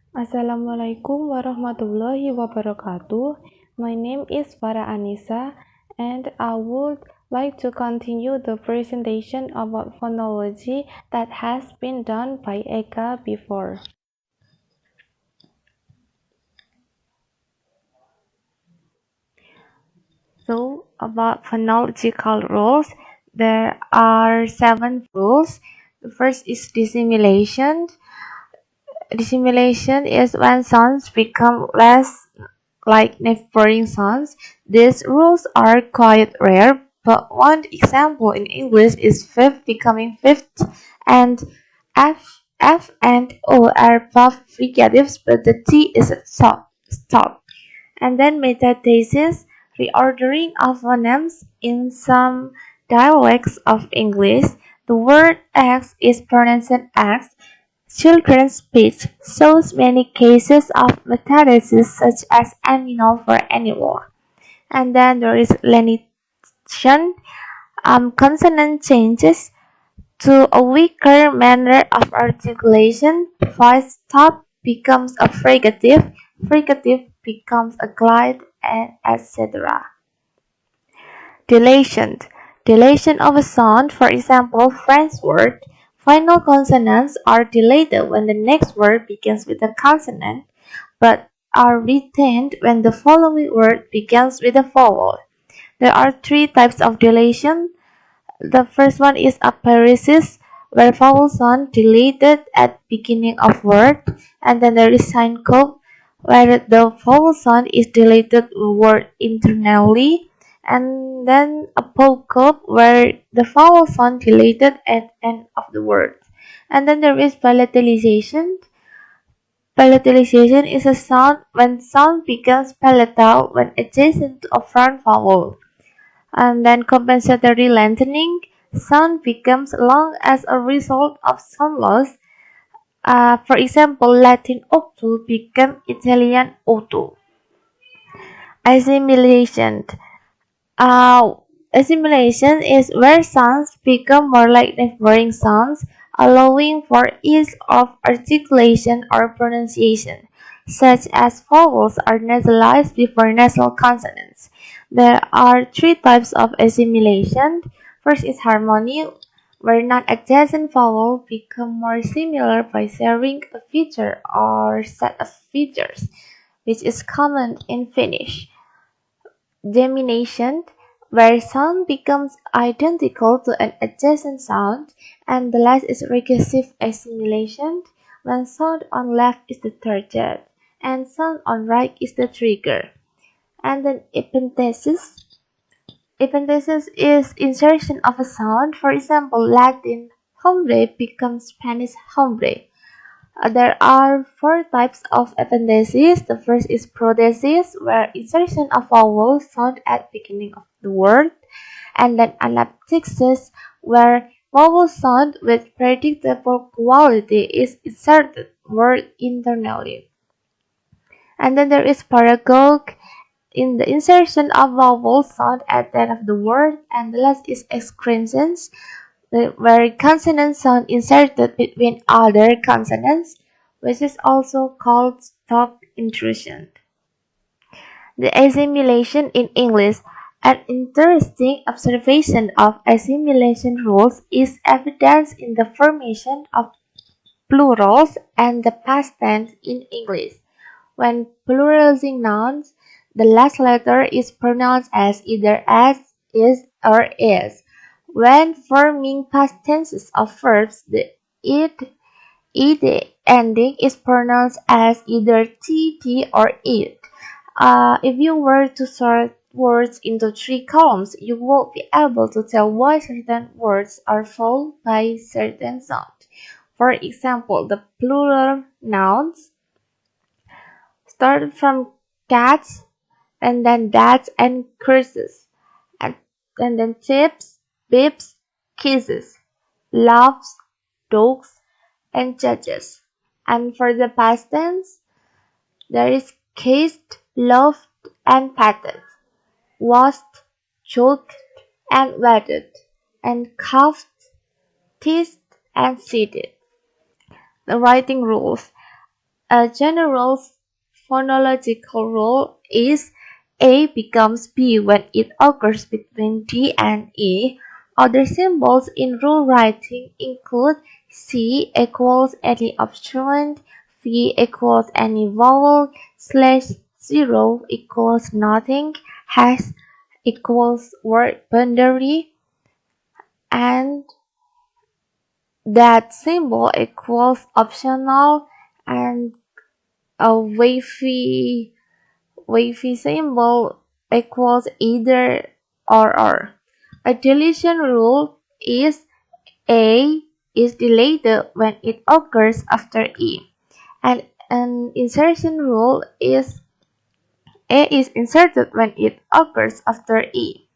Assalamualaikum warahmatullahi wabarakatuh. My name is Farah Annisa, and I would like to continue the presentation about phonology that has been done by Eka before. So, about phonological rules, there are 7 rules. The first is dissimilation. Dissimilation is when sounds become less like neighboring sounds. These rules are quite rare, but one example in English is fifth becoming fifth, and F and O are both fricatives, but the T is a stop. And then metathesis, reordering of phonemes in some dialects of English. The word X is pronounced X. Children's speech shows many cases of metathesis such as aminal for animal. And then there is lenition, consonant changes to a weaker manner of articulation. Voice stop becomes a fricative becomes a glide, and etc. Dilation. Dilation of a sound, for example, French word. Final consonants are dilated when the next word begins with a consonant, but are retained when the following word begins with a vowel. There are 3 types of dilation. The first one is aparesis, where vowel sound deleted at beginning of word, and then there is syncope, where the vowel sound is deleted word internally, and then apocope, where the vowel sound deleted at end of the word. And then there is palatalization. Palatalization is a sound when sound becomes palatal when adjacent to a front vowel. And then compensatory lengthening, sound becomes long as a result of sound loss. For example, Latin octo became Italian otto. Assimilation. Uh, Assimilation is where sounds become more like neighboring sounds, allowing for ease of articulation or pronunciation, such as vowels are nasalized before nasal consonants. There are 3 types of assimilation. First is harmony, where non-adjacent vowels become more similar by sharing a feature or set of features, which is common in Finnish. Gemination, where sound becomes identical to an adjacent sound, and the last is recursive assimilation, when sound on left is the target and sound on right is the trigger. And then epenthesis. Epenthesis is insertion of a sound. For example, Latin hombre becomes Spanish hombre. There are 4 types of epenthesis. The first is prothesis, where insertion of vowel sound at beginning of the word, and then anaptixis, where vowel sound with predictable quality is inserted word internally. And then there is paragoge, in the insertion of vowel sound at the end of the word, and the last is excrescence, where consonant sound inserted between other consonants, which is also called stop intrusion. The assimilation in English. An interesting observation of assimilation rules is evidence in the formation of plurals and the past tense in English. When pluralizing nouns, the last letter is pronounced as either as, is, or is. When forming past tenses of verbs, the ed ending is pronounced as either tt or it. If you were to sort words into 3 columns, you will be able to tell why certain words are followed by certain sounds. For example, the plural nouns started from cats, and then dads and curses, and, and then tips, bips, kisses, loves, dogs, and judges. And for the past tense, there is kissed, loved, and patted, washed, choked, and wedded, and cuffed, teased, and seated. The writing rules. A general phonological rule is A becomes B when it occurs between D and E. Other symbols in rule writing include C equals any obstruent, V equals any vowel, /0 equals nothing, hash equals word boundary, and that symbol equals optional, and a wavy symbol equals either or. A deletion rule is A is deleted when it occurs after E, and an insertion rule is A is inserted when it occurs after E.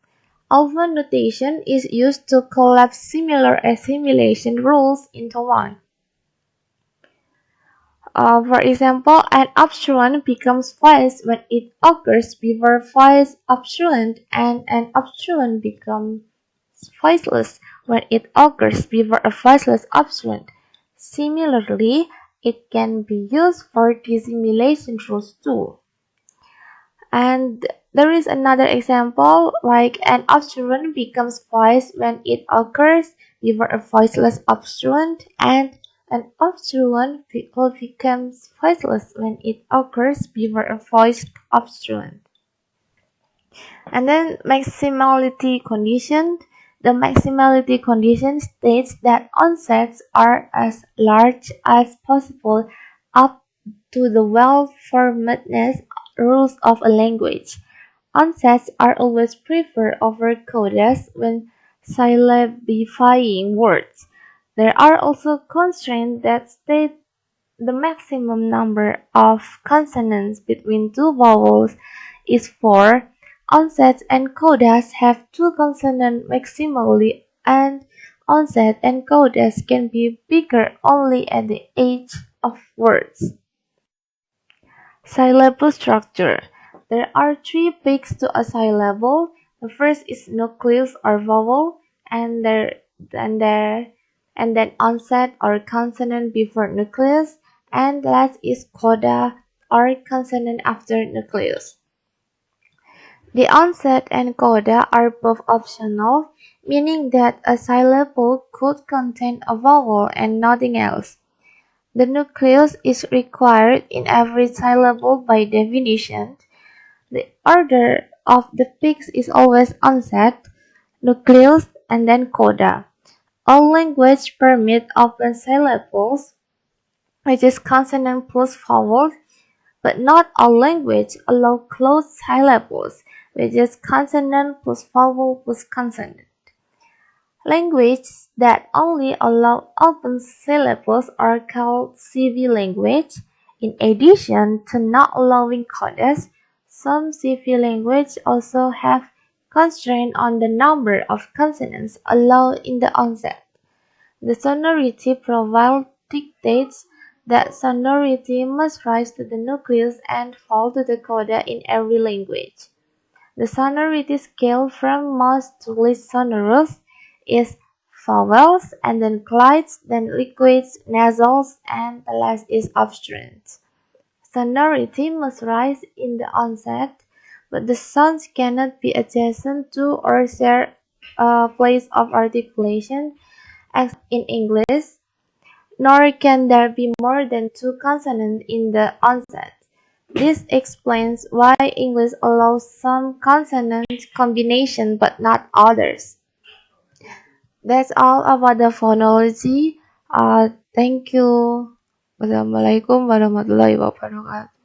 Often notation is used to collapse similar assimilation rules into one. For example, an obstruent becomes voice when it occurs before voice obstruent, and an obstruent becomes voiceless when it occurs before a voiceless obstruent. Similarly, it can be used for dissimilation rules too. And there is another example, like an obstruent becomes voice when it occurs before a voiceless obstruent, and an obstruent becomes voiceless when it occurs before a voiced obstruent. And then maximality condition. The maximality condition states that onsets are as large as possible up to the well-formedness rules of a language. Onsets are always preferred over codas when syllabifying words. There are also constraints that state the maximum number of consonants between two vowels is 4. Onsets and codas have two consonants maximally, and onset and codas can be bigger only at the edge of words. Syllable structure. There are three peaks to a syllable. The first is nucleus or vowel, and then onset or consonant before nucleus, and last is coda or consonant after nucleus. The onset and coda are both optional, meaning that a syllable could contain a vowel and nothing else. The nucleus is required in every syllable by definition. The order of the peaks is always onset, nucleus, and then coda. All languages permit open syllables, which is consonant plus vowel, but not all languages allow closed syllables, which is consonant plus vowel plus consonant. Languages that only allow open syllables are called CV language. In addition to not allowing codas, some CV languages also have constraint on the number of consonants allowed in the onset. The sonority profile dictates that sonority must rise to the nucleus and fall to the coda in every language. The sonority scale from most to least sonorous is vowels, and then glides, then liquids, nasals, and the last is obstruents. Sonority must rise in the onset, but the sounds cannot be adjacent to or share a place of articulation, as in English, nor can there be more than two consonants in the onset. This explains why English allows some consonant combination but not others. That's all about the phonology. Thank you. Wassalamualaikum warahmatullahi wabarakatuh.